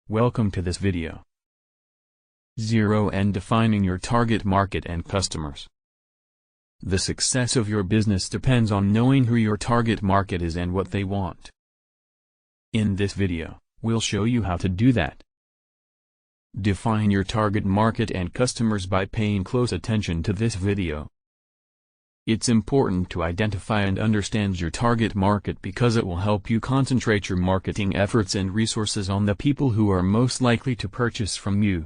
Welcome to this video. 0 and defining your target market and customers. The success of your business depends on knowing who your target market is and what they want. In this video, we'll show you how to do that. Define your target market and customers by paying close attention to this video. It's important to identify and understand your target market because it will help you concentrate your marketing efforts and resources on the people who are most likely to purchase from you.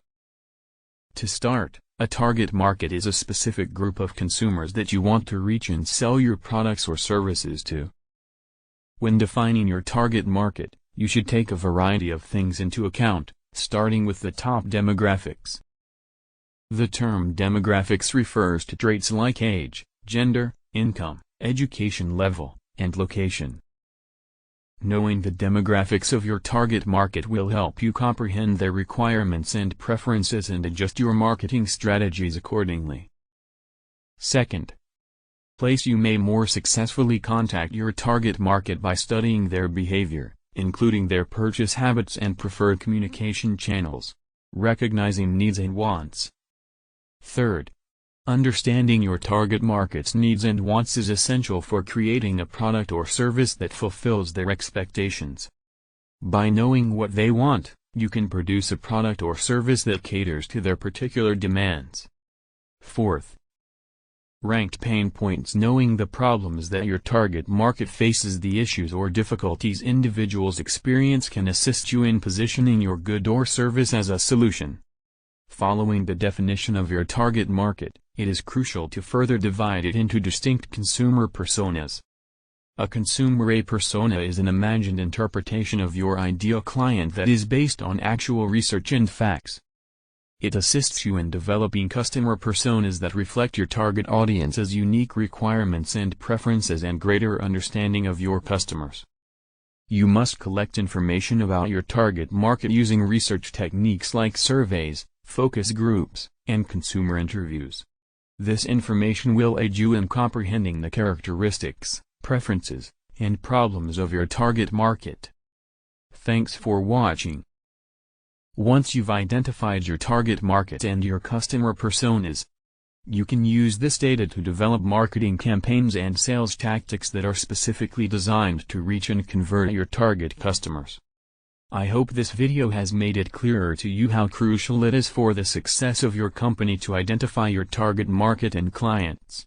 To start, a target market is a specific group of consumers that you want to reach and sell your products or services to. When defining your target market, you should take a variety of things into account, starting with the top demographics. The term demographics refers to traits like age, gender, income, education level, and location. Knowing the demographics of your target market will help you comprehend their requirements and preferences and adjust your marketing strategies accordingly. Second place, you may more successfully contact your target market by studying their behavior, including their purchase habits and preferred communication channels, recognizing needs and wants. Third, understanding your target market's needs and wants is essential for creating a product or service that fulfills their expectations. By knowing what they want, you can produce a product or service that caters to their particular demands. Fourth, ranked pain points. Knowing the problems that your target market faces, the issues or difficulties individuals experience, can assist you in positioning your good or service as a solution. Following the definition of your target market, it is crucial to further divide it into distinct consumer personas. A consumer persona is an imagined interpretation of your ideal client that is based on actual research and facts. It assists you in developing customer personas that reflect your target audience's unique requirements and preferences and greater understanding of your customers. You must collect information about your target market using research techniques like surveys, focus groups, and consumer interviews. This information will aid you in comprehending the characteristics, preferences, and problems of your target market. Thanks for watching. Once you've identified your target market and your customer personas, you can use this data to develop marketing campaigns and sales tactics that are specifically designed to reach and convert your target customers. I hope this video has made it clearer to you how crucial it is for the success of your company to identify your target market and clients.